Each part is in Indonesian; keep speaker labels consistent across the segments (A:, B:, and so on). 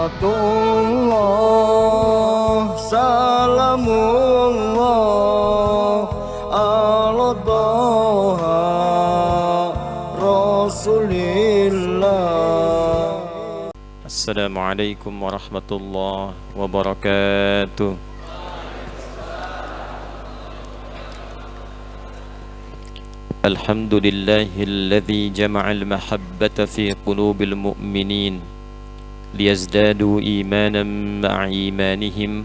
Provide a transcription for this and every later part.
A: Salatullah salamullah ala Toha Rasulillah.
B: Assalamualaikum warahmatullahi wabarakatuh. Alhamdulillahilladzi jama'al mahabbata fi qulubil mu'minin liyazdadu imanan ma'a imanihim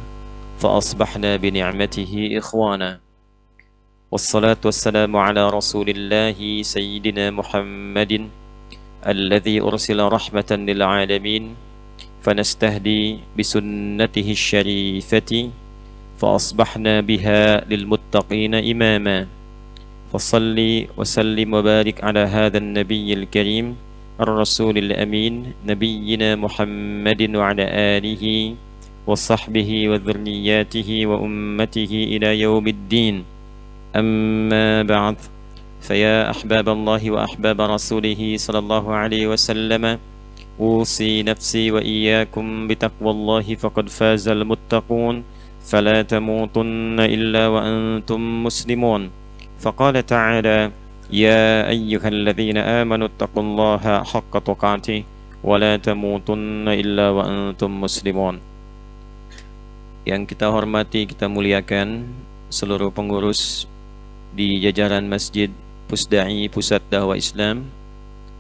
B: fa asbahna bi ni'matihi ikhwana. Wassalatu wassalamu ala rasulillahi sayyidina Muhammadin alladzi ursila rahmatan lil alamin fanastahdi bisunnatihi syarifati fa asbahna biha lil muttaqina imama. فصلي وسلم وبارك على هذا النبي الكريم الرسول الأمين نبينا محمد وعلى آله وصحبه وذرياته وأمته إلى يوم الدين. أما بعد، فيا أحباب الله وأحباب رسوله صلى الله عليه وسلم، أوصي نفسي وإياكم بتقوى الله فقد فاز المتقون، فلا تموتن إلا وأنتم مسلمون. فقال تعالى: يا أيها الذين آمنوا اتقوا الله حق تقاته ولا تموتن إلا وأنتم مسلمون. Yang kita hormati, kita muliakan seluruh pengurus di jajaran Masjid Pusdai Pusat Dakwah Islam,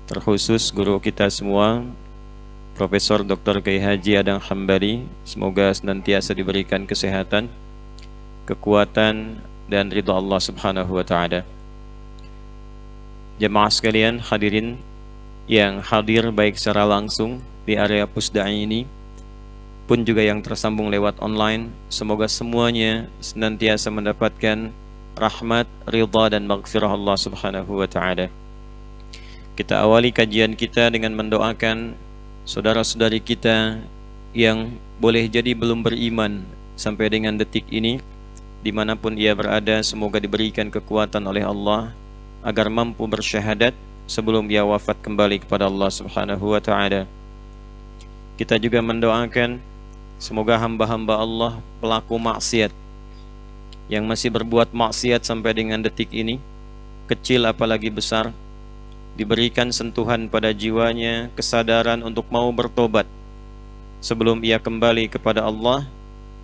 B: terkhusus guru kita semua Profesor Dr. Kiai Haji Adang Hambali. Semoga senantiasa diberikan kesehatan, kekuatan dan ridha Allah Subhanahu wa taala. Jemaah sekalian, hadirin yang hadir baik secara langsung di area Pusdai ini pun juga yang tersambung lewat online, semoga semuanya senantiasa mendapatkan rahmat, ridha dan maghfirah Allah Subhanahu wa taala. Kita awali kajian kita dengan mendoakan saudara-saudari kita yang boleh jadi belum beriman sampai dengan detik ini, dimanapun ia berada, semoga diberikan kekuatan oleh Allah agar mampu bersyahadat sebelum ia wafat kembali kepada Allah Subhanahu wa ta'ala. Kita juga mendoakan semoga hamba-hamba Allah pelaku maksiat yang masih berbuat maksiat sampai dengan detik ini, kecil apalagi besar, diberikan sentuhan pada jiwanya, kesadaran untuk mau bertobat sebelum ia kembali kepada Allah.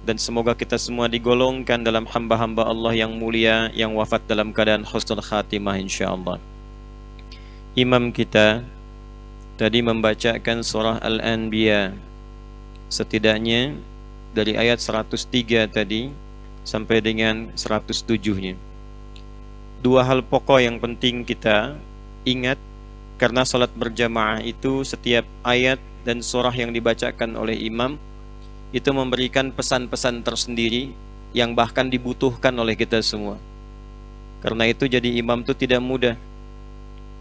B: Dan semoga kita semua digolongkan dalam hamba-hamba Allah yang mulia, yang wafat dalam keadaan husnul khatimah insyaAllah. Imam kita tadi membacakan surah Al-Anbiya, setidaknya dari ayat 103 tadi sampai dengan 107-nya. Dua hal pokok yang penting kita ingat, karena salat berjamaah itu setiap ayat dan surah yang dibacakan oleh imam itu memberikan pesan-pesan tersendiri yang bahkan dibutuhkan oleh kita semua. Karena itu jadi imam itu tidak mudah.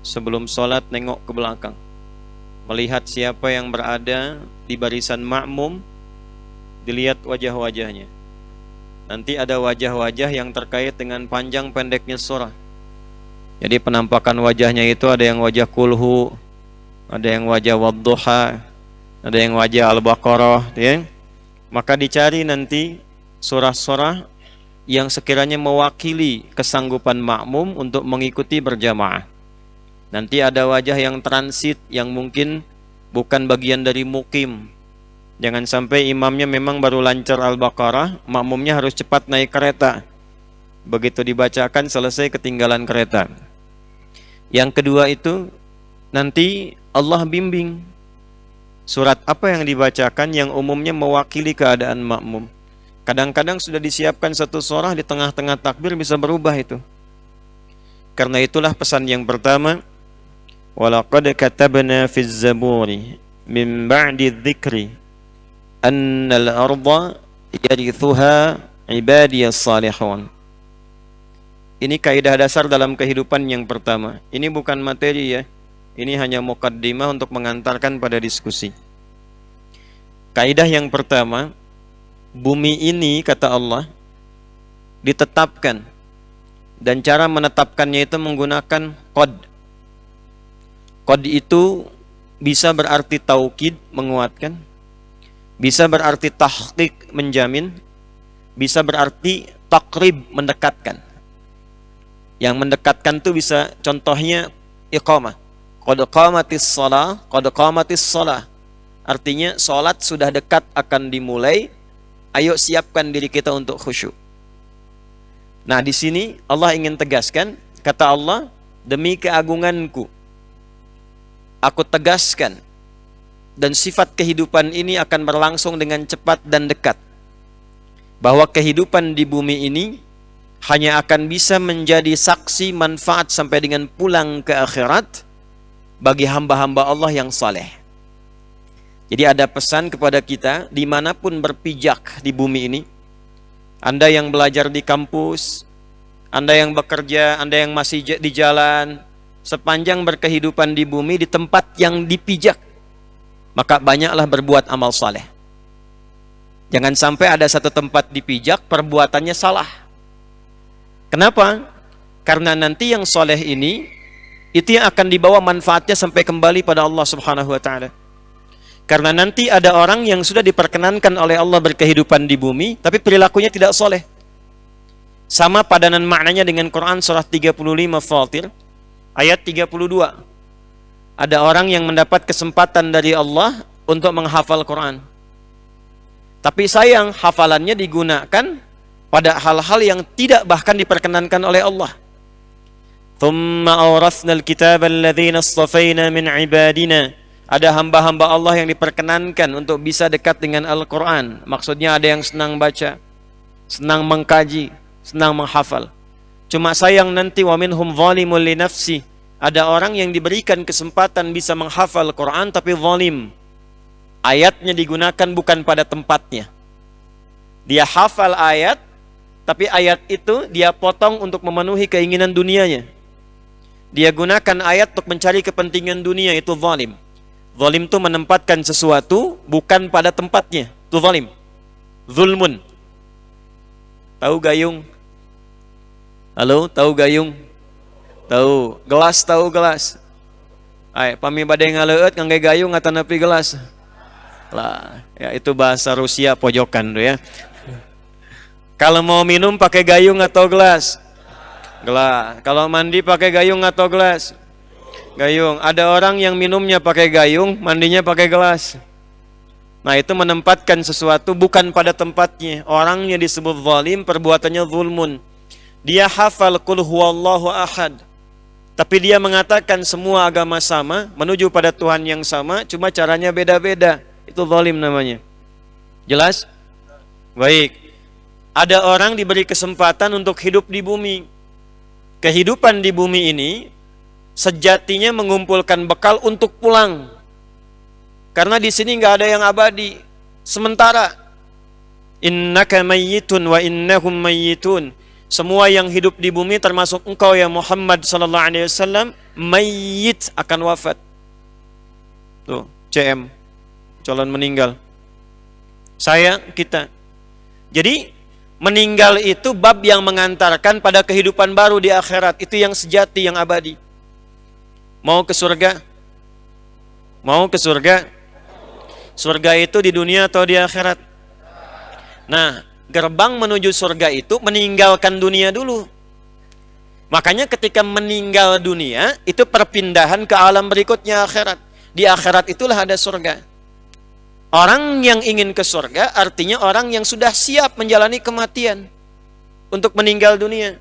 B: Sebelum sholat nengok ke belakang, melihat siapa yang berada di barisan makmum, dilihat wajah-wajahnya. Nanti ada wajah-wajah yang terkait dengan panjang pendeknya surah. Jadi penampakan wajahnya itu ada yang wajah kulhu, ada yang wajah wadduha, ada yang wajah al-baqarah, ya. Maka dicari nanti surah-surah yang sekiranya mewakili kesanggupan makmum untuk mengikuti berjamaah. Nanti ada wajah yang transit, yang mungkin bukan bagian dari mukim. Jangan sampai imamnya memang baru lancar Al-Baqarah, makmumnya harus cepat naik kereta. Begitu dibacakan selesai ketinggalan kereta. Yang kedua itu nanti Allah bimbing surat apa yang dibacakan yang umumnya mewakili keadaan makmum. Kadang-kadang sudah disiapkan satu surah, di tengah-tengah takbir bisa berubah itu. Karena itulah pesan yang pertama, walaqad katabna fiz zaburi min ba'di dzikri annal arda yarithuha ibadiyas salihun. Ini kaidah dasar dalam kehidupan yang pertama. Ini bukan materi ya. Ini hanya mukaddimah untuk mengantarkan pada diskusi. Kaidah yang pertama, bumi ini kata Allah ditetapkan, dan cara menetapkannya itu menggunakan qad. Qad itu bisa berarti taukid, menguatkan, Bisa berarti tahqiq, menjamin. Bisa berarti taqrib, mendekatkan. Yang mendekatkan itu bisa contohnya iqamah. Qad qamatis shalah, qad qamatis shalah. Artinya salat sudah dekat akan dimulai. Ayo siapkan diri kita untuk khusyuk. Nah, di sini Allah ingin tegaskan, kata Allah, demi keagunganku aku tegaskan, dan sifat kehidupan ini akan berlangsung dengan cepat dan dekat, bahwa kehidupan di bumi ini hanya akan bisa menjadi saksi manfaat sampai dengan pulang ke akhirat bagi hamba-hamba Allah yang saleh. Jadi ada pesan kepada kita dimanapun berpijak di bumi ini. Anda yang belajar di kampus, Anda yang bekerja, Anda yang masih di jalan, sepanjang berkehidupan di bumi di tempat yang dipijak, maka banyaklah berbuat amal saleh. Jangan sampai ada satu tempat dipijak perbuatannya salah. Kenapa? Karena nanti yang soleh ini itu yang akan dibawa manfaatnya sampai kembali pada Allah Subhanahu wa taala. Karena nanti ada orang yang sudah diperkenankan oleh Allah berkehidupan di bumi, tapi perilakunya tidak soleh. Sama padanan maknanya dengan Quran surah 35 Fatir ayat 32. Ada orang yang mendapat kesempatan dari Allah untuk menghafal Quran, tapi sayang hafalannya digunakan pada hal-hal yang tidak bahkan diperkenankan oleh Allah. Thumma awrathnal kitaba alladhina istafayna min ibadina. Ada hamba-hamba Allah yang diperkenankan untuk bisa dekat dengan Al-Quran. Maksudnya ada yang senang baca, senang mengkaji, senang menghafal. Cuma sayang nanti wa minhum zalimun li nafsi. Ada orang yang diberikan kesempatan bisa menghafal Quran tapi zalim. Ayatnya digunakan bukan pada tempatnya. Dia hafal ayat, tapi ayat itu dia potong untuk memenuhi keinginan dunianya. Dia gunakan ayat untuk mencari kepentingan dunia, itu zalim. Zalim itu menempatkan sesuatu bukan pada tempatnya, itu zalim. Zulmun. Tahu gayung? Halo, tahu gayung? Tahu. Gelas, tahu gelas? Ay, pami bade ngaleut ngangge gayung ngatanepi gelas. Lah, ya itu bahasa Rusia pojokan tuh ya. Kalau mau minum pakai gayung atau gelas? Gelas. Kalau mandi pakai gayung atau gelas? Gayung. Ada orang yang minumnya pakai gayung, mandinya pakai gelas. Nah, itu menempatkan sesuatu bukan pada tempatnya. Orangnya disebut zalim, perbuatannya zulmun. Dia hafal qul huwallahu ahad, tapi dia mengatakan semua agama sama, menuju pada Tuhan yang sama, cuma caranya beda-beda. Itu zalim namanya. Jelas? Baik. Ada orang diberi kesempatan untuk hidup di bumi. Kehidupan di bumi ini sejatinya mengumpulkan bekal untuk pulang. Karena di sini nggak ada yang abadi. Sementara. Innaka mayyitun wa innahum mayyitun. Semua yang hidup di bumi termasuk engkau ya Muhammad sallallahu alaihi wasallam mayyit, akan wafat. Tuh, CM, calon meninggal. Saya, kita. Jadi meninggal itu bab yang mengantarkan pada kehidupan baru di akhirat. Itu yang sejati, yang abadi. Mau ke surga? Mau ke surga? Surga itu di dunia atau di akhirat? Nah, gerbang menuju surga itu meninggalkan dunia dulu. Makanya ketika meninggal dunia, itu perpindahan ke alam berikutnya, akhirat. Di akhirat itulah ada surga. Orang yang ingin ke surga artinya orang yang sudah siap menjalani kematian untuk meninggal dunia.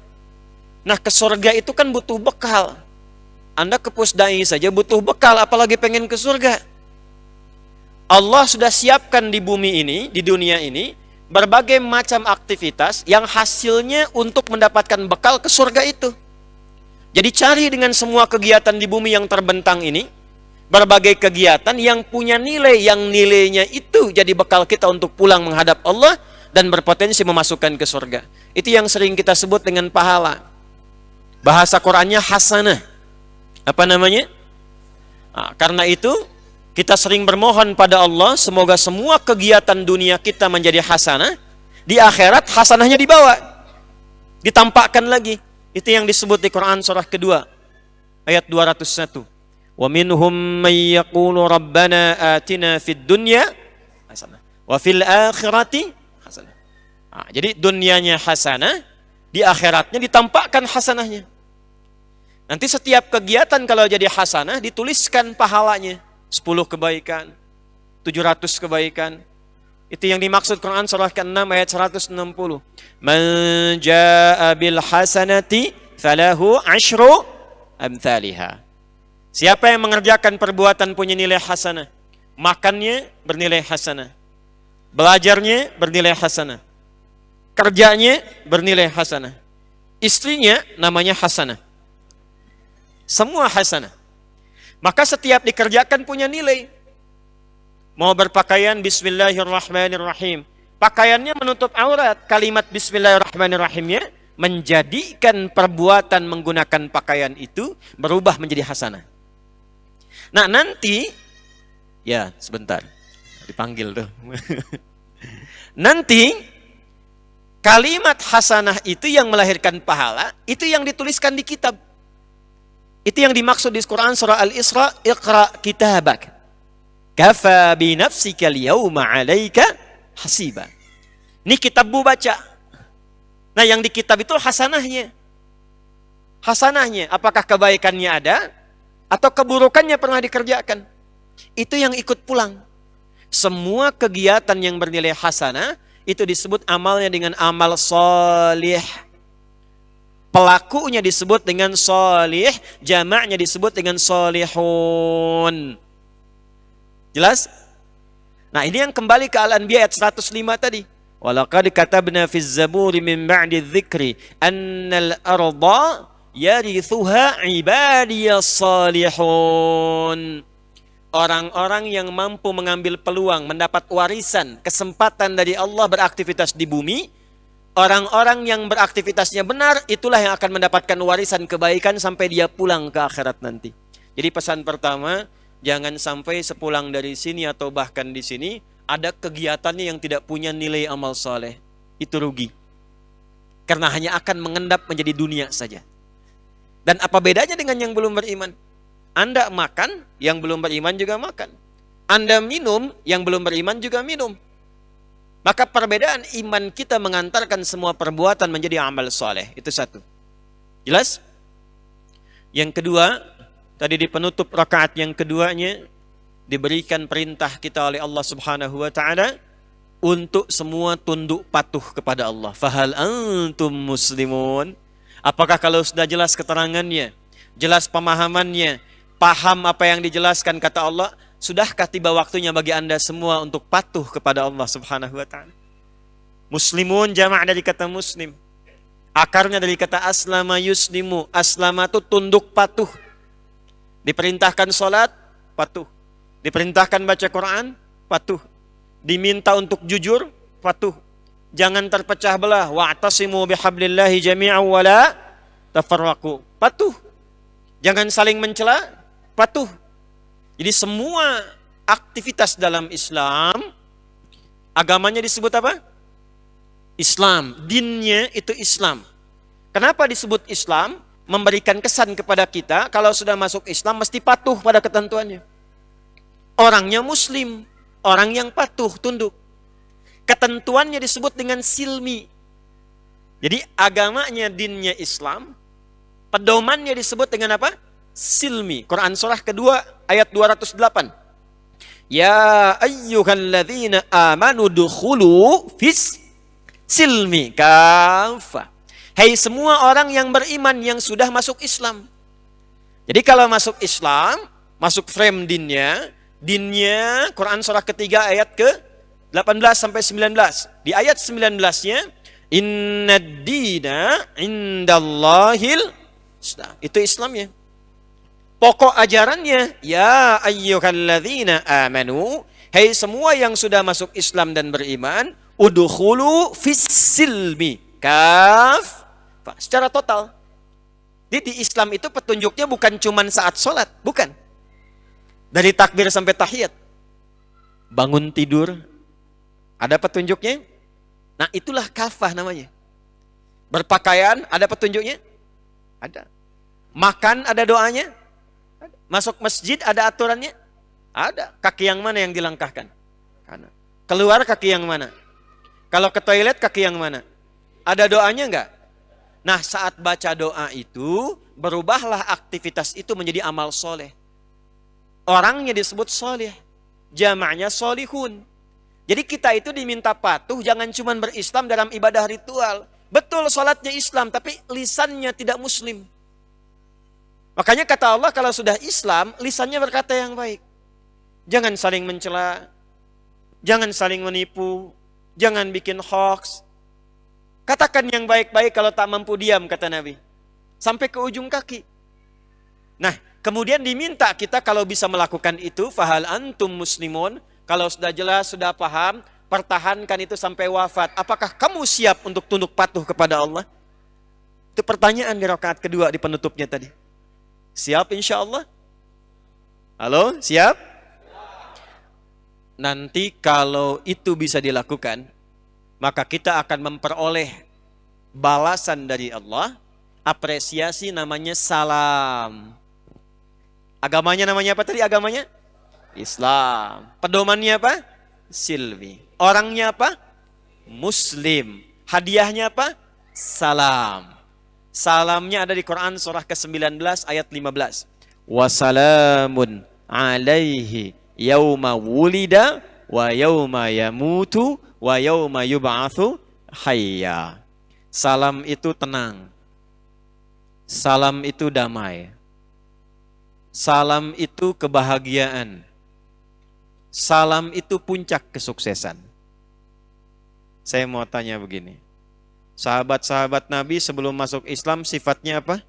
B: Nah, ke surga itu kan butuh bekal. Anda ke pusdai saja butuh bekal, apalagi pengen ke surga. Allah sudah siapkan di bumi ini, di dunia ini, berbagai macam aktivitas yang hasilnya untuk mendapatkan bekal ke surga itu. Jadi cari dengan semua kegiatan di bumi yang terbentang ini, berbagai kegiatan yang punya nilai, yang nilainya itu jadi bekal kita untuk pulang menghadap Allah dan berpotensi memasukkan ke surga. Itu yang sering kita sebut dengan pahala. Bahasa Qurannya hasanah. Apa namanya? Nah, karena itu kita sering bermohon pada Allah semoga semua kegiatan dunia kita menjadi hasanah, di akhirat hasanahnya dibawa, ditampakkan lagi. Itu yang disebut di Quran surah kedua ayat 201. Wa minhum may yaqulu rabbana atina fid dunya hasanah wa fil akhirati hasanah. Nah, jadi dunianya hasanah, di akhiratnya ditampakkan hasanahnya. Nanti setiap kegiatan kalau jadi hasanah dituliskan pahalanya. 10 kebaikan, 700 kebaikan. Itu yang dimaksud Quran surah ke-6 ayat 160. Man jaa bil hasanati falahu asyru amthaliha. Siapa yang mengerjakan perbuatan punya nilai hasanah, makannya bernilai hasanah, belajarnya bernilai hasanah, kerjanya bernilai hasanah, istrinya namanya hasanah. Semua hasanah. Maka setiap dikerjakan punya nilai. Mau berpakaian bismillahirrahmanirrahim, pakaiannya menutup aurat, kalimat bismillahirrahmanirrahimnya menjadikan perbuatan menggunakan pakaian itu berubah menjadi hasanah. Nah nanti, ya sebentar, dipanggil tuh. Nanti kalimat hasanah itu yang melahirkan pahala, itu yang dituliskan di kitab. Itu yang dimaksud di Quran surah Al-Isra, Iqra kitabak, kafa bi nafsika al-yawma 'alaika hasiba. Ini kitabmu baca. Nah, yang di kitab itu hasanahnya. Hasanahnya, apakah kebaikannya ada atau keburukannya pernah dikerjakan? Itu yang ikut pulang. Semua kegiatan yang bernilai hasanah itu disebut amalnya dengan amal sholih. Pelakunya disebut dengan sholih, jamaknya disebut dengan sholihun. Jelas? Nah, ini yang kembali ke Al-Anbiya ayat 105 tadi. Walaqad katabna fiz zaburi min ba'di dzikri annal arda yarithuha ibadiyas salihun. Orang-orang yang mampu mengambil peluang, mendapat warisan, kesempatan dari Allah beraktivitas di bumi, orang-orang yang beraktivitasnya benar, itulah yang akan mendapatkan warisan kebaikan sampai dia pulang ke akhirat nanti. Jadi pesan pertama, jangan sampai sepulang dari sini atau bahkan di sini ada kegiatannya yang tidak punya nilai amal soleh. Itu rugi. Karena hanya akan mengendap menjadi dunia saja. Dan apa bedanya dengan yang belum beriman? Anda makan, yang belum beriman juga makan. Anda minum, yang belum beriman juga minum. Maka perbedaan iman kita mengantarkan semua perbuatan menjadi amal soleh. Itu satu. Jelas? Yang kedua, tadi di penutup rakaat yang keduanya, diberikan perintah kita oleh Allah Subhanahu wa ta'ala untuk semua tunduk patuh kepada Allah. Fahal antum muslimun? Apakah kalau sudah jelas keterangannya, jelas pemahamannya, paham apa yang dijelaskan kata Allah, sudahkah tiba waktunya bagi Anda semua untuk patuh kepada Allah Subhanahu wa ta'ala? Muslimun jamak dari kata muslim. Akarnya dari kata aslama yuslimu. Aslama itu tunduk patuh. Diperintahkan sholat, patuh. Diperintahkan baca Quran, patuh. Diminta untuk jujur, patuh. Jangan terpecah belah. Wa'tasimu bihablillahi jami'an wa la tafarraqu. Patuh. Jangan saling mencela, patuh. Jadi semua aktivitas dalam Islam, agamanya disebut apa? Islam. Dinnya itu Islam. Kenapa disebut Islam? Memberikan kesan kepada kita, kalau sudah masuk Islam mesti patuh pada ketentuannya. Orangnya Muslim, orang yang patuh, tunduk. Ketentuannya disebut dengan silmi. Jadi agamanya, dinnya Islam, pedomannya disebut dengan apa? Silmi. Quran surah kedua ayat 208. Ya ayyuhalladzina amanu dukhulu fis silmi kafah. Hai semua orang yang beriman yang sudah masuk Islam. Jadi kalau masuk Islam, masuk frame dinnya Quran surah ketiga ayat ke 18 sampai 19. Di ayat 19-nya innad dina indallahil Islam. Itu Islamnya. Pokok ajarannya, ya ayyuhalladzina amanu, hai semua yang sudah masuk Islam dan beriman, udkhulu fis-silmi kaf, secara total. Jadi di Islam itu petunjuknya bukan cuma saat sholat, bukan. Dari takbir sampai tahiyat. Bangun tidur, ada petunjuknya. Nah itulah kafah namanya. Berpakaian, ada petunjuknya? Ada. Makan, ada doanya? Masuk masjid ada aturannya? Ada. Kaki yang mana yang dilangkahkan? Kanan. Keluar kaki yang mana? Kalau ke toilet kaki yang mana? Ada doanya enggak? Nah, saat baca doa itu, berubahlah aktivitas itu menjadi amal soleh. Orangnya disebut soleh. Jamaknya solihun. Jadi kita itu diminta patuh, jangan cuma berislam dalam ibadah ritual. Betul sholatnya Islam, tapi lisannya tidak muslim. Makanya kata Allah, kalau sudah Islam, lisannya berkata yang baik. Jangan saling mencela, jangan saling menipu, jangan bikin hoax. Katakan yang baik-baik kalau tak mampu diam, kata Nabi. Sampai ke ujung kaki. Nah, kemudian diminta kita kalau bisa melakukan itu, fahal antum muslimun, kalau sudah jelas, sudah paham, pertahankan itu sampai wafat. Apakah kamu siap untuk tunduk patuh kepada Allah? Itu pertanyaan di rakaat kedua di penutupnya tadi. Siap insya Allah? Halo, siap? Nanti kalau itu bisa dilakukan, maka kita akan memperoleh balasan dari Allah, apresiasi namanya salam. Agamanya namanya apa tadi agamanya? Islam. Pedomannya apa? Silvi. Orangnya apa? Muslim. Hadiahnya apa? Salam. Salamnya ada di Quran surah ke-19 ayat 15. Wassalamun alaihi yauma wulida wa yauma yamutu wa yauma yub'atsu hayya. Salam itu tenang. Salam itu damai. Salam itu kebahagiaan. Salam itu puncak kesuksesan. Saya mau tanya begini. Sahabat-sahabat Nabi sebelum masuk Islam sifatnya apa?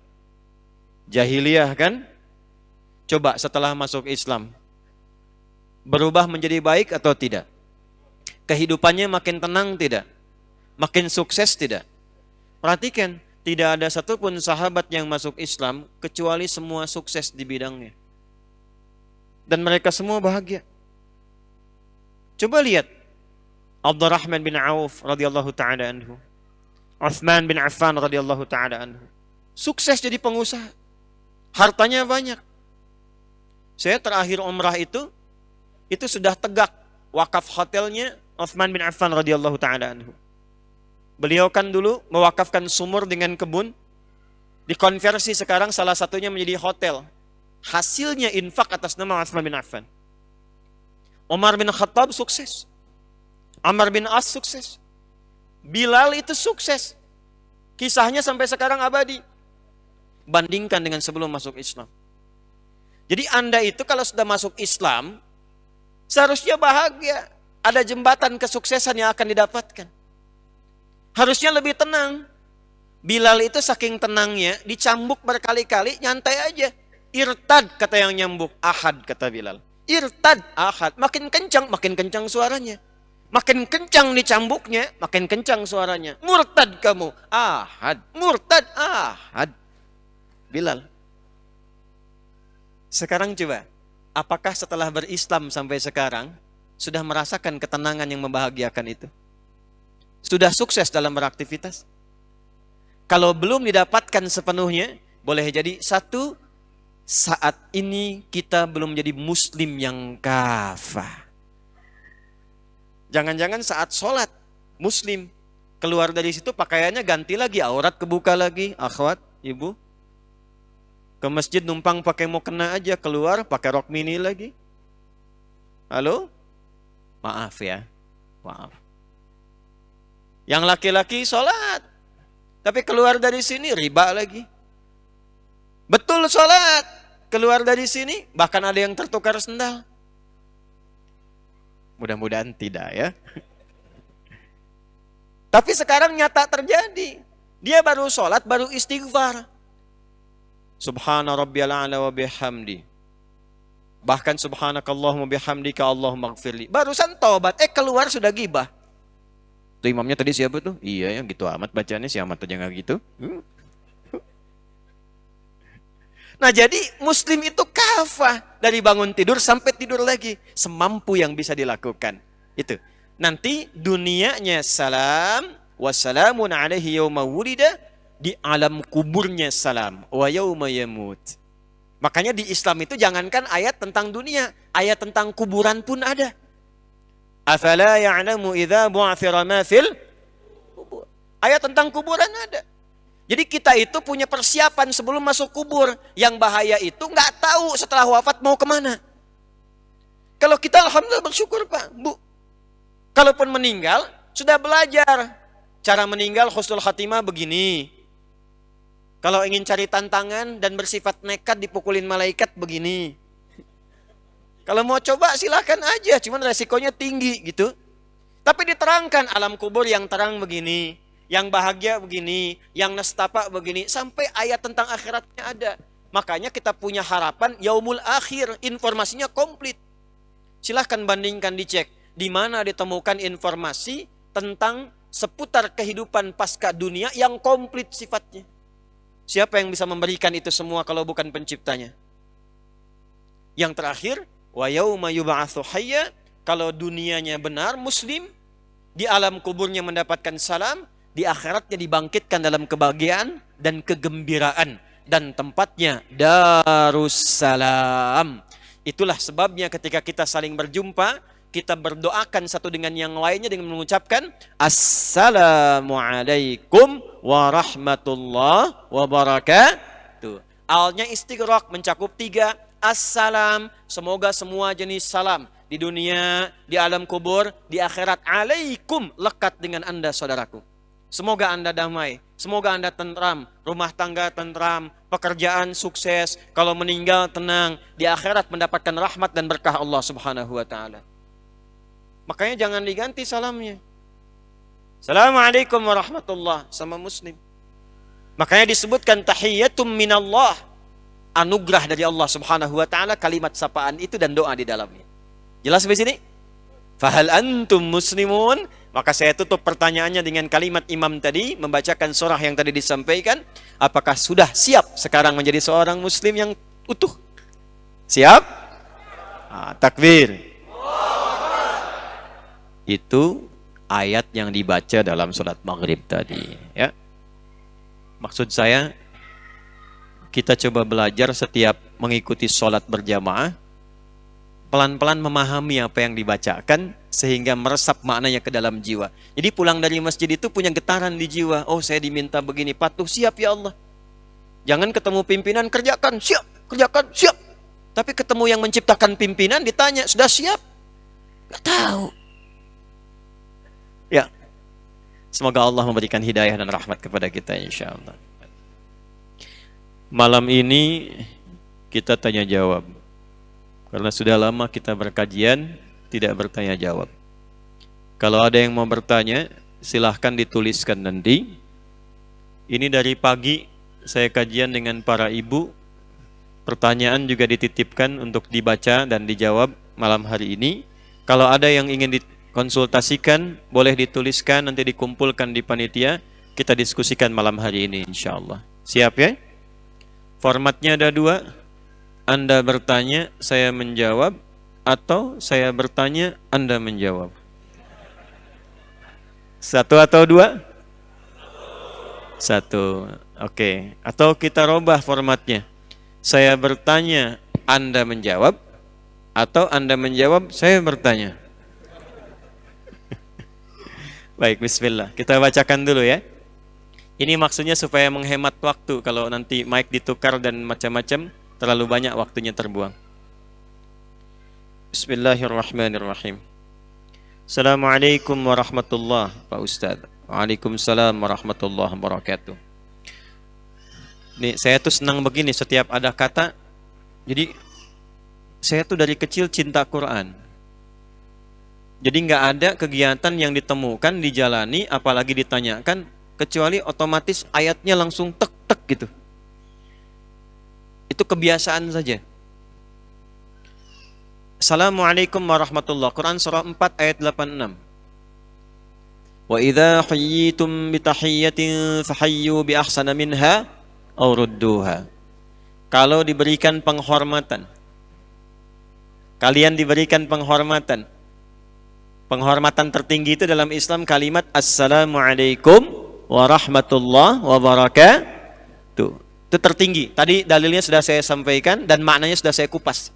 B: Jahiliyah kan? Coba setelah masuk Islam, berubah menjadi baik atau tidak? Kehidupannya makin tenang tidak? Makin sukses tidak? Perhatikan, tidak ada satupun sahabat yang masuk Islam kecuali semua sukses di bidangnya. Dan mereka semua bahagia. Coba lihat Abdurrahman bin Auf radhiyallahu taala anhu, Utsman bin Affan radhiyallahu taala anhu. Sukses jadi pengusaha. Hartanya banyak. Saya terakhir umrah itu sudah tegak wakaf hotelnya Utsman bin Affan radhiyallahu taala anhu. Beliau kan dulu mewakafkan sumur dengan kebun, dikonversi sekarang salah satunya menjadi hotel. Hasilnya infak atas nama Utsman bin Affan. Umar bin Khattab sukses. Amr bin As sukses. Bilal itu sukses. Kisahnya sampai sekarang abadi. Bandingkan dengan sebelum masuk Islam. Jadi Anda itu kalau sudah masuk Islam, seharusnya bahagia. Ada jembatan kesuksesan yang akan didapatkan. Harusnya lebih tenang. Bilal itu saking tenangnya, dicambuk berkali-kali, nyantai aja. Irtad kata yang nyambuk, ahad kata Bilal. Irtad, ahad. Makin kencang suaranya. Makin kencang dicambuknya, makin kencang suaranya. Murtad kamu, ahad. Murtad, ahad. Bilal. Sekarang coba, apakah setelah berislam sampai sekarang, sudah merasakan ketenangan yang membahagiakan itu? Sudah sukses dalam beraktivitas? Kalau belum didapatkan sepenuhnya, boleh jadi satu, saat ini kita belum menjadi muslim yang kafah. Jangan-jangan saat sholat, muslim. Keluar dari situ pakaiannya ganti lagi, aurat kebuka lagi, akhwat, ibu. Ke masjid numpang pakai mukena aja, keluar pakai rok mini lagi. Halo? Maaf ya, maaf. Yang laki-laki sholat, tapi keluar dari sini riba lagi. Betul sholat, keluar dari sini bahkan ada yang tertukar sendal. Mudah-mudahan tidak ya. Tapi sekarang nyata terjadi. Dia baru sholat, baru istighfar. Subhana rabbiyal a'la wa bihamdi. Bahkan subhanakallahumma bihamdika Allahumma gfirli. Barusan taubat, keluar sudah gibah. Tuh imamnya tadi siapa tuh? Iya ya, gitu amat bacanya, si amat aja gak gitu. Nah jadi muslim itu kafah. Dari bangun tidur sampai tidur lagi. Semampu yang bisa dilakukan. Itu. Nanti dunianya salam. Wassalamun alaihi yawma wulida. Di alam kuburnya salam. Wa yawma yamut. Makanya di Islam itu jangankan ayat tentang dunia. Ayat tentang kuburan pun ada. Afala ya'lamu idza bu'thira ma fil kubur. Ayat tentang kuburan ada. Jadi kita itu punya persiapan sebelum masuk kubur. Yang bahaya itu nggak tahu setelah wafat mau kemana. Kalau kita alhamdulillah bersyukur Pak, Bu. Kalaupun meninggal, sudah belajar. Cara meninggal husnul khatimah begini. Kalau ingin cari tantangan dan bersifat nekat dipukulin malaikat begini. Kalau mau coba silakan aja, cuman resikonya tinggi gitu. Tapi diterangkan alam kubur yang terang begini, yang bahagia begini, yang nestapa begini, sampai ayat tentang akhiratnya ada. Makanya kita punya harapan yaumul akhir, informasinya komplit. Silahkan bandingkan, dicek di mana ditemukan informasi tentang seputar kehidupan pasca dunia yang komplit sifatnya. Siapa yang bisa memberikan itu semua kalau bukan penciptanya? Yang terakhir, wa yauma yub'atsu hayya, kalau dunianya benar muslim, di alam kuburnya mendapatkan salam, di akhiratnya dibangkitkan dalam kebahagiaan dan kegembiraan, dan tempatnya Darussalam. Itulah sebabnya ketika kita saling berjumpa, kita berdoakan satu dengan yang lainnya dengan mengucapkan Assalamualaikum warahmatullahi wabarakatuh. Alnya istighraq, mencakup 3. Assalam, semoga semua jenis salam di dunia, di alam kubur, di akhirat. Alaikum, lekat dengan Anda saudaraku. Semoga Anda damai, semoga Anda tentram, rumah tangga tentram, pekerjaan sukses, kalau meninggal tenang, di akhirat mendapatkan rahmat dan berkah Allah Subhanahu wa taala. Makanya jangan diganti salamnya. Assalamualaikum warahmatullahi sama muslim. Makanya disebutkan tahiyyatum minallah, anugerah dari Allah Subhanahu wa taala, kalimat sapaan itu dan doa di dalamnya. Jelas sampai sini? Fahal antum muslimun? Maka saya tutup pertanyaannya dengan kalimat imam tadi, membacakan surah yang tadi disampaikan. Apakah sudah siap sekarang menjadi seorang muslim yang utuh? Siap? Takbir. Itu ayat yang dibaca dalam sholat maghrib tadi, ya. Maksud saya, kita coba belajar setiap mengikuti sholat berjamaah, pelan-pelan memahami apa yang dibacakan, sehingga meresap maknanya ke dalam jiwa. Jadi pulang dari masjid itu punya getaran di jiwa. Oh, saya diminta begini, patuh, siap ya Allah. Jangan ketemu pimpinan, kerjakan, siap, kerjakan, siap. Tapi ketemu yang menciptakan pimpinan, ditanya, sudah siap? Gak tahu. Ya, semoga Allah memberikan hidayah dan rahmat kepada kita insya Allah. Malam ini kita tanya jawab. Karena sudah lama kita berkajian, tidak bertanya jawab. Kalau ada yang mau bertanya, silahkan dituliskan nanti. Ini dari pagi saya kajian dengan para ibu. Pertanyaan juga dititipkan untuk dibaca dan dijawab malam hari ini. Kalau ada yang ingin dikonsultasikan, boleh dituliskan, nanti dikumpulkan di panitia. Kita diskusikan malam hari ini insya Allah. Siap ya? Formatnya ada 2. Anda bertanya, saya menjawab, atau saya bertanya, Anda menjawab. 1 atau 2? 1. Oke. Atau kita robah formatnya. Saya bertanya, Anda menjawab, atau Anda menjawab, saya bertanya. Baik, bismillah. Kita bacakan dulu ya. Ini maksudnya supaya menghemat waktu. Kalau nanti mic ditukar dan macam-macam, terlalu banyak waktunya terbuang. Bismillahirrahmanirrahim. Assalamualaikum warahmatullahi Pak Ustadz. Waalaikumsalam warahmatullahi wabarakatuh. Nih, saya tuh senang begini setiap ada kata. Jadi saya tuh dari kecil cinta Quran. Jadi nggak ada kegiatan yang ditemukan, dijalani, apalagi ditanyakan, kecuali otomatis ayatnya langsung tek-tek gitu. Itu kebiasaan saja. Assalamualaikum warahmatullahi wabarakatuh. Quran surah 4 ayat 86. Wa idza hayyitum bi tahiyyatin fahayyu bi ahsana minha aw rudduha. Kalau diberikan penghormatan, kalian diberikan penghormatan. Penghormatan tertinggi itu dalam Islam kalimat Assalamualaikum warahmatullahi wabarakatuh. Itu tertinggi. Tadi dalilnya sudah saya sampaikan dan maknanya sudah saya kupas.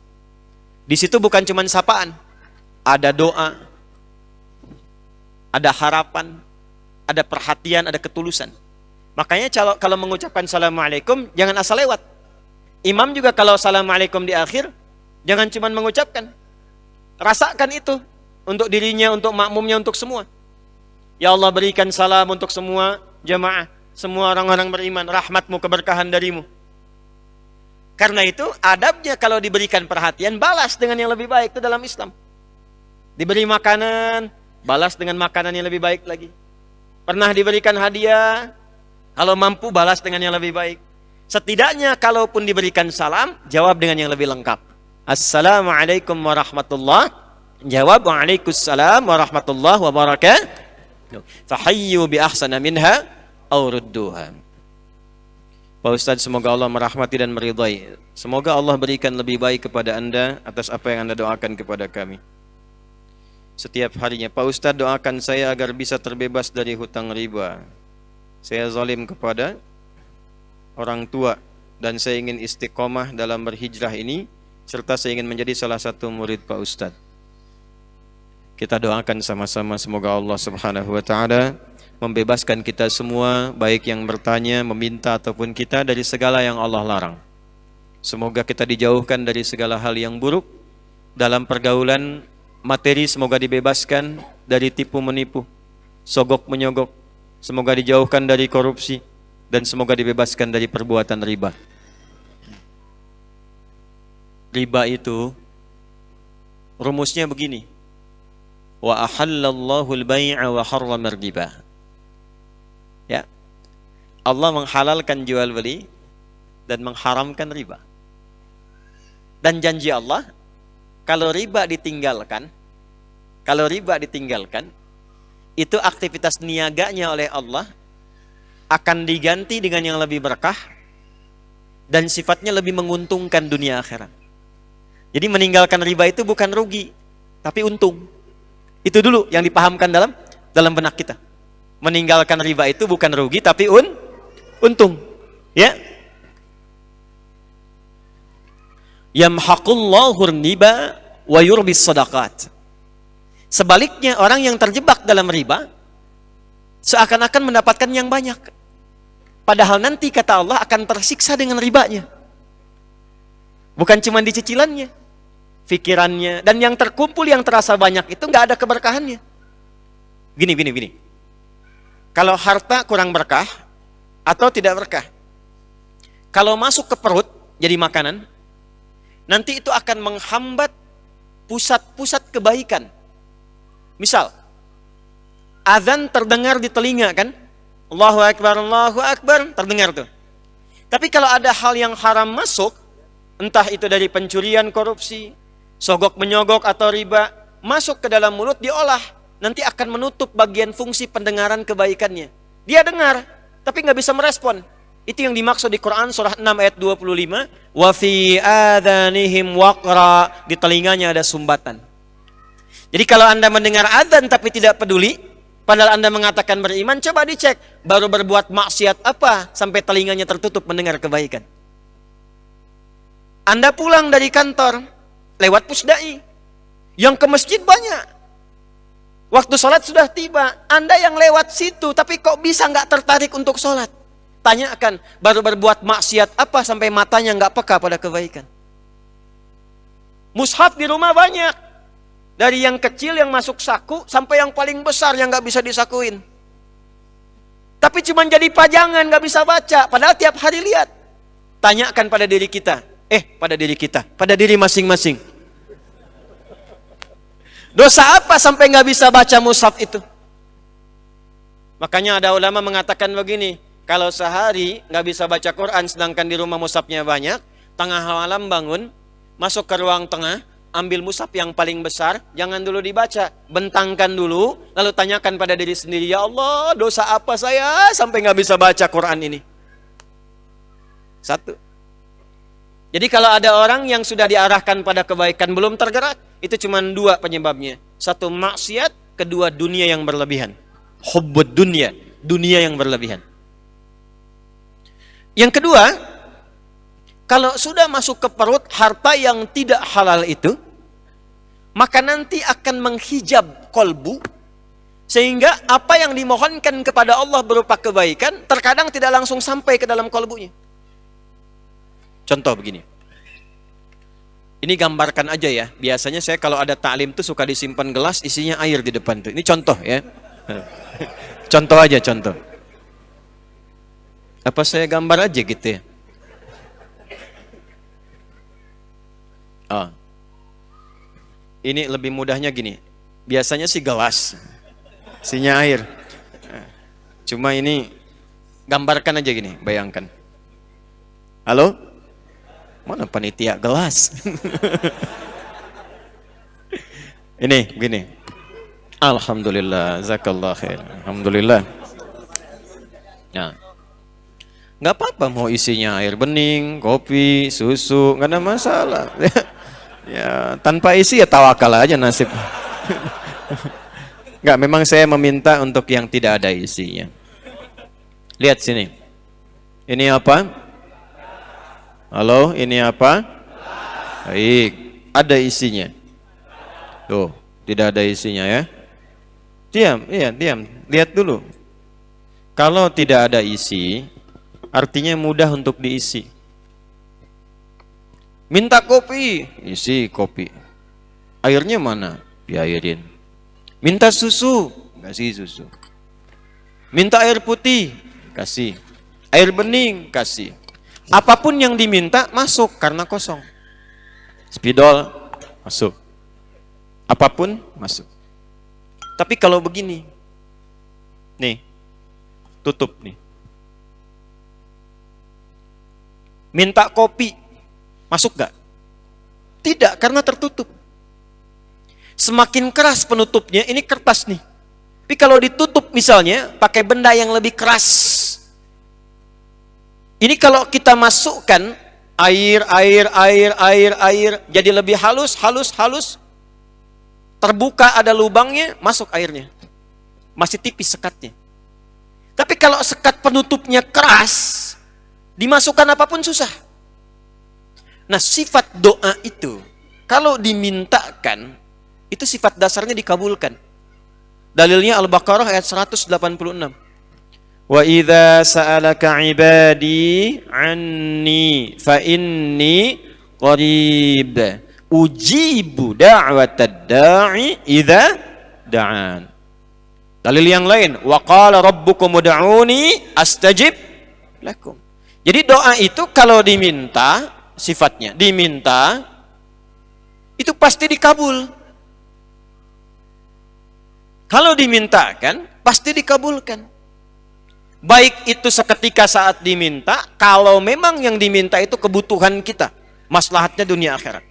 B: Di situ bukan cuma sapaan. Ada doa, ada harapan, ada perhatian, ada ketulusan. Makanya kalau mengucapkan Assalamualaikum, jangan asal lewat. Imam juga kalau Assalamualaikum di akhir, jangan cuma mengucapkan. Rasakan itu untuk dirinya, untuk makmumnya, untuk semua. Ya Allah, berikan salam untuk semua jamaah, semua orang-orang beriman, rahmatmu, keberkahan darimu. Karena itu adabnya kalau diberikan perhatian, balas dengan yang lebih baik. Itu dalam Islam. Diberi makanan, balas dengan makanan yang lebih baik lagi. Pernah diberikan hadiah, kalau mampu balas dengan yang lebih baik. Setidaknya kalaupun diberikan salam, jawab dengan yang lebih lengkap. Assalamualaikum warahmatullahi wabarakatuh. Jawab waalaikumsalam warahmatullahi wabarakatuh. Fahayyu bi ahsana minha aw rudduha. Pak Ustadz, semoga Allah merahmati dan meridai. Semoga Allah berikan lebih baik kepada Anda atas apa yang Anda doakan kepada kami setiap harinya. Pak Ustadz, doakan saya agar bisa terbebas dari hutang riba. Saya zalim kepada orang tua dan saya ingin istiqomah dalam berhijrah ini, serta saya ingin menjadi salah satu murid Pak Ustadz. Kita doakan sama-sama semoga Allah Subhanahu wa taala membebaskan kita semua, baik yang bertanya, meminta ataupun kita, dari segala yang Allah larang. Semoga kita dijauhkan dari segala hal yang buruk dalam pergaulan materi, semoga dibebaskan dari tipu menipu, sogok menyogok, semoga dijauhkan dari korupsi, dan semoga dibebaskan dari perbuatan riba. Riba itu rumusnya begini: wa ahallallahu al-bai'a wa harrama riba. Ya. Allah menghalalkan jual beli dan mengharamkan riba. Dan janji Allah, kalau riba ditinggalkan, itu aktivitas niaganya oleh Allah akan diganti dengan yang lebih berkah dan sifatnya lebih menguntungkan dunia akhirat. Jadi meninggalkan riba itu bukan rugi, tapi untung. Itu dulu yang dipahamkan dalam benak kita. Meninggalkan riba itu bukan rugi, tapi untung. Ya. Yamhaqullahu riba wa yurbis sadaqat. Sebaliknya, orang yang terjebak dalam riba seakan-akan mendapatkan yang banyak. Padahal nanti kata Allah akan tersiksa dengan ribanya. Bukan cuma di cicilannya, pikirannya, dan yang terkumpul yang terasa banyak itu nggak ada keberkahannya. Gini. Kalau harta kurang berkah atau tidak berkah, kalau masuk ke perut jadi makanan, nanti itu akan menghambat pusat-pusat kebaikan. Misal, azan terdengar di telinga kan? Allahu Akbar, terdengar tuh. Tapi kalau ada hal yang haram masuk, entah itu dari pencurian, korupsi, sogok menyogok atau riba, masuk ke dalam mulut, diolah, nanti akan menutup bagian fungsi pendengaran kebaikannya. Dia dengar, tapi nggak bisa merespon. Itu yang dimaksud di Quran surah 6 ayat 25, wa fi adhanihim waqra, di telinganya ada sumbatan. Jadi kalau Anda mendengar adzan tapi tidak peduli, padahal Anda mengatakan beriman, coba dicek, baru berbuat maksiat apa sampai telinganya tertutup mendengar kebaikan. Anda pulang dari kantor lewat pusdai, yang ke masjid banyak. Waktu sholat sudah tiba, Anda yang lewat situ, tapi kok bisa nggak tertarik untuk sholat? Tanyakan, baru berbuat maksiat apa sampai matanya nggak peka pada kebaikan? Mushaf di rumah banyak, dari yang kecil yang masuk saku sampai yang paling besar yang nggak bisa disakuin. Tapi cuma jadi pajangan, nggak bisa baca, padahal tiap hari lihat. Tanyakan pada diri kita, pada diri masing-masing. Dosa apa sampai nggak bisa baca mushaf itu? Makanya ada ulama mengatakan begini, kalau sehari nggak bisa baca Quran sedangkan di rumah mushafnya banyak, tengah malam bangun, masuk ke ruang tengah, ambil mushaf yang paling besar, jangan dulu dibaca, bentangkan dulu, lalu tanyakan pada diri sendiri, ya Allah, dosa apa saya sampai nggak bisa baca Quran ini? Satu. Jadi kalau ada orang yang sudah diarahkan pada kebaikan belum tergerak, itu cuma dua penyebabnya. Satu maksiat, kedua dunia yang berlebihan. Hubbud dunia, dunia yang berlebihan. Yang kedua, kalau sudah masuk ke perut harta yang tidak halal itu, maka nanti akan menghijab kolbu Sehingga apa yang dimohonkan kepada Allah berupa kebaikan terkadang tidak langsung sampai ke dalam kalbunya. Contoh begini. Ini gambarkan aja ya. Biasanya saya kalau ada taklim tuh suka disimpan gelas isinya air di depan tuh. Ini contoh ya. Contoh aja contoh. Apa saya gambar aja gitu ya? Oh. Ini lebih mudahnya gini. Biasanya sih gelas. Isinya air. Cuma ini gambarkan aja gini, bayangkan. Halo? Mana panitia gelas? Ini begini. Alhamdulillah, zakallah khair. Alhamdulillah. Nah, nggak apa-apa mau isinya air bening, kopi, susu, nggak ada masalah. Ya, tanpa isi ya tawakal aja nasib. Nggak, memang saya meminta untuk yang tidak ada isinya. Lihat sini. Ini apa? Halo, ini apa? Baik, ada isinya. Tuh, tidak ada isinya ya. Diam, iya, diam. Lihat dulu. Kalau tidak ada isi, artinya mudah untuk diisi. Minta kopi, isi kopi. Airnya mana? Diairin. Minta susu, kasih susu. Minta air putih, kasih. Air bening, kasih. Apapun yang diminta masuk karena kosong. Spidol masuk. Apapun masuk. Tapi kalau begini, nih, tutup nih. Minta kopi, masuk gak? Tidak, karena tertutup. Semakin keras penutupnya, ini kertas nih. Tapi kalau ditutup misalnya, pakai benda yang lebih keras. Ini kalau kita masukkan air, jadi lebih halus, terbuka ada lubangnya, masuk airnya. Masih tipis sekatnya. Tapi kalau sekat penutupnya keras, dimasukkan apapun susah. Nah, sifat doa itu, kalau dimintakan, itu sifat dasarnya dikabulkan. Dalilnya Al-Baqarah ayat 186. Wa idza sa'alaka 'ibadi 'anni fa inni qarib ujibu da'watad da'i idza da'an. Dalil yang lain, wa qala rabbukum ud'uni astajib lakum. Jadi doa itu kalau diminta, sifatnya diminta itu pasti dikabul. Kalau dimintakan pasti dikabulkan. Baik itu seketika saat diminta, kalau memang yang diminta itu kebutuhan kita, maslahatnya dunia akhirat.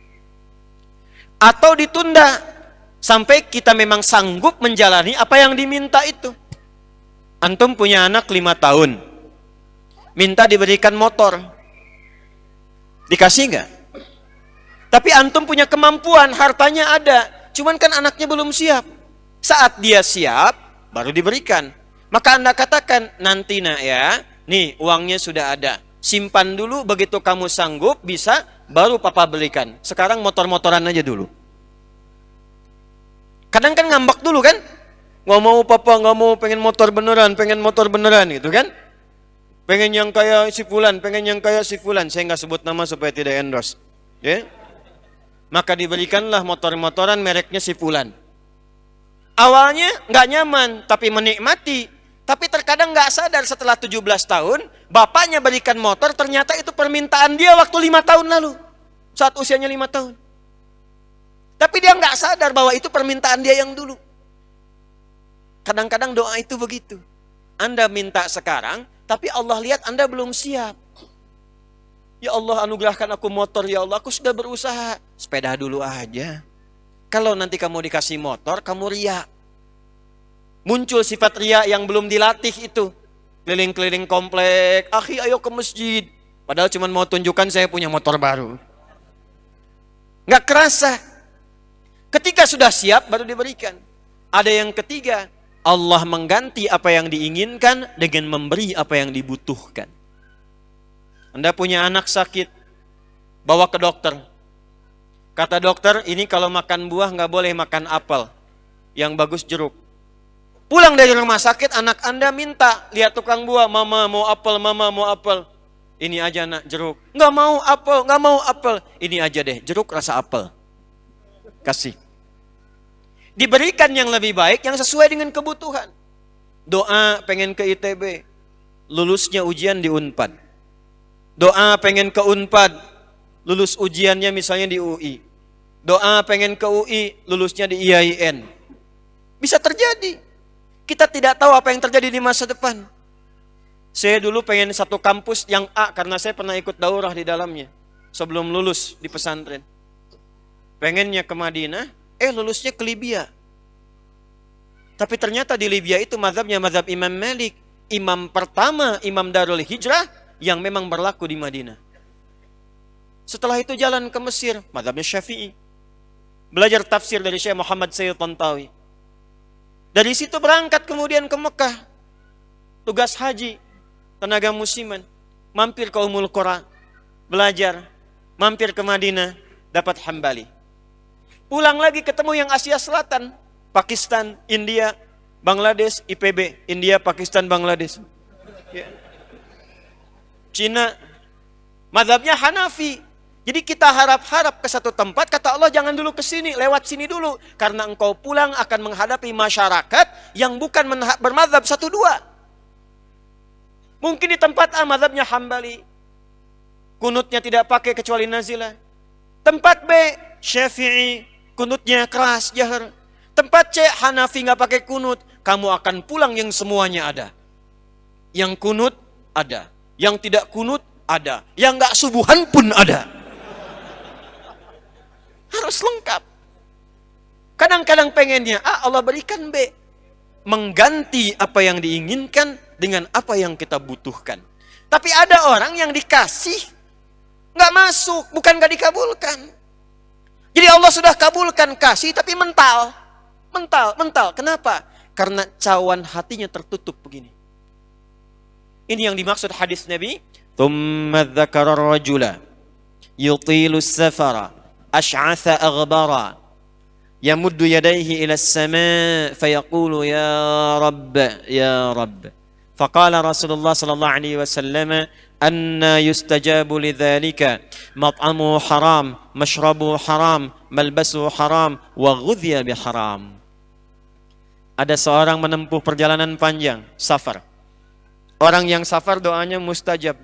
B: Atau ditunda sampai kita memang sanggup menjalani apa yang diminta itu. Antum punya anak 5 tahun, minta diberikan motor, dikasih nggak? Tapi antum punya kemampuan, hartanya ada, cuman kan anaknya belum siap. Saat dia siap, baru diberikan. Maka Anda katakan, nanti nak ya, nih uangnya sudah ada. Simpan dulu, begitu kamu sanggup, bisa, baru papa belikan. Sekarang motor-motoran aja dulu. Kadang kan ngambek dulu kan? Nggak mau papa, nggak mau, pengen motor beneran gitu kan? Pengen yang kayak si fulan, Saya nggak sebut nama supaya tidak endorse. Ya? Maka diberikanlah motor-motoran mereknya si fulan. Awalnya nggak nyaman, tapi menikmati. Tapi terkadang nggak sadar setelah 17 tahun, bapaknya berikan motor, ternyata itu permintaan dia waktu 5 tahun lalu. Saat usianya 5 tahun. Tapi dia nggak sadar bahwa itu permintaan dia yang dulu. Kadang-kadang doa itu begitu. Anda minta sekarang, tapi Allah lihat Anda belum siap. Ya Allah, anugerahkan aku motor, ya Allah, aku sudah berusaha. Sepeda dulu aja. Kalau nanti kamu dikasih motor, kamu riya. Muncul sifat riya yang belum dilatih itu. Keliling-keliling komplek, akhi ayo ke masjid. Padahal cuma mau tunjukkan saya punya motor baru. Nggak kerasa. Ketika sudah siap, baru diberikan. Ada yang ketiga, Allah mengganti apa yang diinginkan dengan memberi apa yang dibutuhkan. Anda punya anak sakit, bawa ke dokter. Kata dokter, ini kalau makan buah nggak boleh makan apel. Yang bagus jeruk. Pulang dari rumah sakit, anak Anda minta, lihat tukang buah, mama mau apel, mama mau apel. Ini aja nak, jeruk. Nggak mau apel, nggak mau apel. Ini aja deh, jeruk rasa apel. Kasih. Diberikan yang lebih baik, yang sesuai dengan kebutuhan. Doa pengen ke ITB, lulusnya ujian di Unpad. Doa pengen ke Unpad, lulus ujiannya misalnya di UI. Doa pengen ke UI, lulusnya di IAIN. Bisa terjadi. Kita tidak tahu apa yang terjadi di masa depan. Saya dulu pengen satu kampus yang A karena saya pernah ikut daurah di dalamnya sebelum lulus di pesantren. Pengennya ke Madinah, lulusnya ke Libya. Tapi ternyata di Libya itu mazhabnya mazhab Imam Malik, imam pertama, imam Darul Hijrah yang memang berlaku di Madinah. Setelah itu jalan ke Mesir, mazhabnya Syafi'i. Belajar tafsir dari Syekh Muhammad Sayyid Tantawi. Dari situ berangkat kemudian ke Mekah. Tugas haji, tenaga musiman. Mampir ke Ummul Qura, belajar. Mampir ke Madinah, dapat Hambali. Pulang lagi ketemu yang Asia Selatan. Pakistan, India, Bangladesh, IPB. India, Pakistan, Bangladesh. Ya. Cina, mazhabnya Hanafi. Jadi kita harap-harap ke satu tempat, kata Allah jangan dulu ke sini, lewat sini dulu. Karena engkau pulang akan menghadapi masyarakat yang bukan bermazhab 1-2. Mungkin di tempat A mazhabnya Hambali. Kunutnya tidak pakai kecuali nazilah. Tempat B Syafi'i, kunutnya keras, jahar. Tempat C Hanafi nggak pakai kunut. Kamu akan pulang yang semuanya ada. Yang kunut ada. Yang tidak kunut ada. Yang nggak subuhan pun ada. Harus lengkap. Kadang-kadang pengennya A, Allah berikan B. Mengganti apa yang diinginkan dengan apa yang kita butuhkan. Tapi ada orang yang dikasih, nggak masuk, bukan nggak dikabulkan. Jadi Allah sudah kabulkan kasih, tapi mental. Kenapa? Karena cawan hatinya tertutup begini. Ini yang dimaksud hadis Nabi. Thumma dzakara ar-rajula yutilu as-safara ash'atha aghbara yamuddu yadayhi ila as-sama' fayaqulu ya rabb faqala Rasulullah sallallahu alaihi wasallam anna yustajabu lidzalika mat'amu haram mashrabu haram malbasu haram wa ghudhiya biharam. Ada seorang menempuh perjalanan panjang, safar. Orang yang safar doanya mustajab.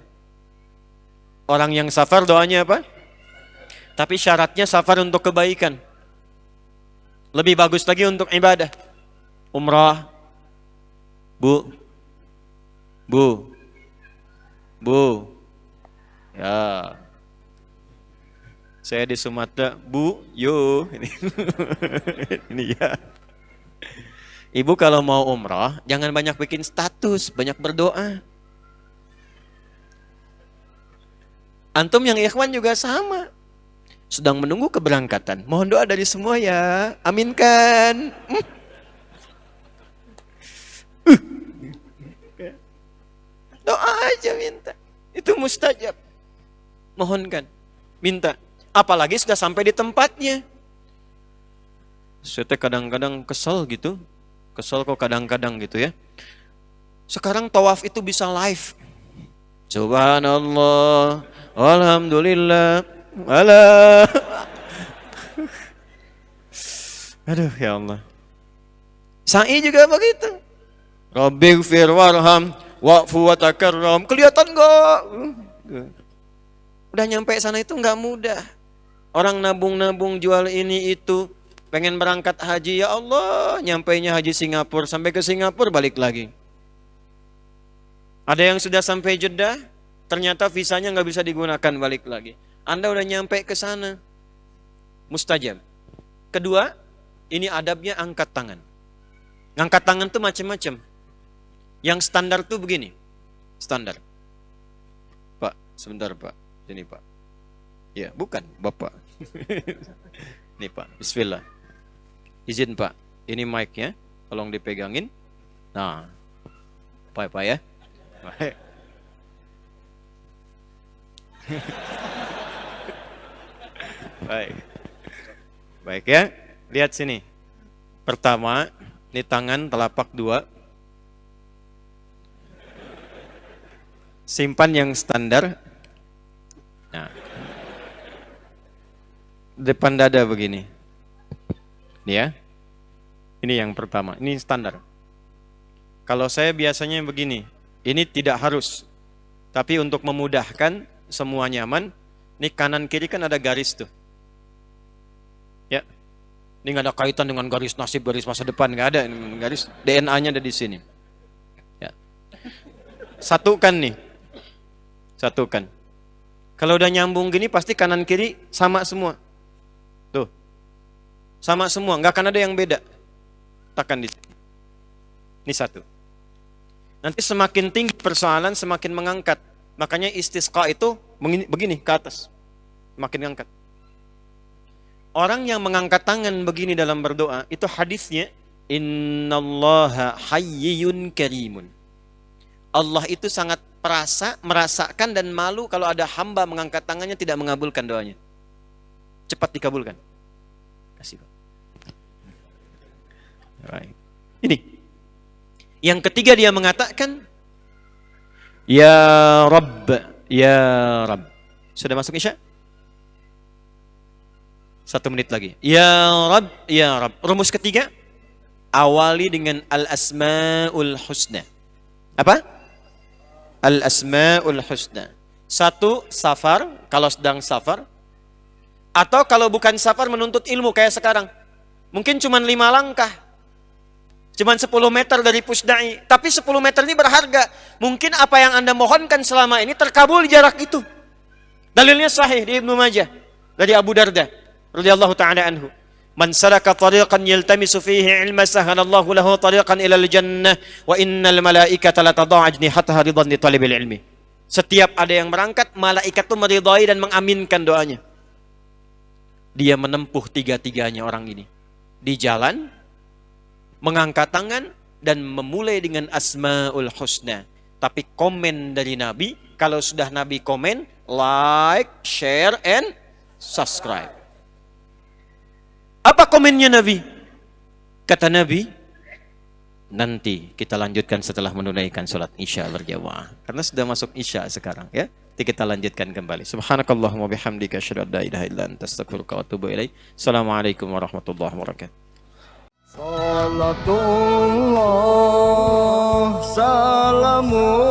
B: Orang yang safar doanya apa? Tapi syaratnya safar untuk kebaikan. Lebih bagus lagi untuk ibadah. Umrah. Bu. Ya. Saya di Sumatera, Bu, yo. Ini ya. Ibu kalau mau umrah, jangan banyak bikin status, banyak berdoa. Antum yang ikhwan juga sama. Sedang menunggu keberangkatan. Mohon doa dari semua ya. Aminkan. Doa aja minta. Itu mustajab. Mohonkan. Minta. Apalagi sudah sampai di tempatnya. Saya kadang-kadang kesel gitu. Kesel kok kadang-kadang gitu ya. Sekarang tawaf itu bisa live. Subhanallah. Alhamdulillah. Alah. Aduh ya Allah. Sa'i juga begitu. Rabbighfir warham wa'fu wa takarram. Kelihatan enggak? Udah nyampe sana itu enggak mudah. Orang nabung-nabung jual ini itu, pengen berangkat haji, ya Allah, nyampainya haji Singapura, sampai ke Singapura balik lagi. Ada yang sudah sampai Jeddah, ternyata visanya nggak bisa digunakan, balik lagi. Anda udah nyampe ke sana, mustajab. Kedua, ini adabnya angkat tangan. Angkat tangan tuh macam-macam. Yang standar tuh begini, standar. Pak, sebentar Pak, sini Pak. Ya, bukan Bapak. Nih Pak, bismillah. Izin Pak, ini mic-nya, tolong dipegangin. Nah, Pak ya. Baik. Baik. Baik ya, lihat sini. Pertama, Ini tangan telapak 2. Simpan yang standar. Nah. Depan dada begini. Ini ya. Ini yang pertama. Ini standar. Kalau saya biasanya begini. Ini tidak harus. Tapi untuk memudahkan semua nyaman. Ini kanan kiri kan ada garis tuh. Ya. Ini nggak ada kaitan dengan garis nasib, garis masa depan, nggak ada. Garis DNA-nya ada di sini. Ya. Satukan nih, satukan. Kalau udah nyambung gini, pasti kanan kiri sama semua. Tuh, sama semua, nggak akan ada yang beda. Tekan di sini. Ini satu. Nanti semakin tinggi persoalan, semakin mengangkat. Makanya istisqa itu begini ke atas, semakin angkat. Orang yang mengangkat tangan begini dalam berdoa, itu hadisnya, innallaha hayyun karimun. Allah itu sangat merasakan dan malu kalau ada hamba mengangkat tangannya tidak mengabulkan doanya. Cepat dikabulkan. Kasih Pak. Right. Ini. Yang ketiga dia mengatakan, ya Rabb, ya Rabb. Sudah masuk Isya? 1 menit lagi. Ya Rabb, ya Rabb. Rumus ketiga, awali dengan al-asma'ul husna. Apa? Al-asma'ul husna. 1, safar, kalau sedang safar. Atau kalau bukan safar menuntut ilmu kayak sekarang. Mungkin cuma 5 langkah. Cuma 10 meter dari Pusdai. Tapi 10 meter ini berharga. Mungkin apa yang Anda mohonkan selama ini terkabul di jarak itu. Dalilnya sahih di Ibnu Majah. Dari Abu Darda radhiyallahu ta'ala anhu, man salaka tariqan yaltamisu fihi ilma sahalallahu lahu tariqan ilal jannah wa innal malaikata la tadau ajnihataha ridhan li talibil ilmi. Setiap ada yang berangkat, malaikat itu meridai dan mengaminkan doanya. Dia menempuh tiga-tiganya orang ini. Di jalan, mengangkat tangan dan memulai dengan asmaul husna. Tapi komen dari Nabi, kalau sudah Nabi komen, like, share and subscribe. Apa komennya Nabi? Kata Nabi, nanti kita lanjutkan setelah menunaikan sholat Isya berjamaah. Karena sudah masuk Isya sekarang ya. Nanti kita lanjutkan kembali. Subhanakallahumma bihamdika asyhadu an la ilaha illa anta astaghfiruka wa atubu ilaik. Assalamualaikum warahmatullahi wabarakatuh.
A: Salatullah salamun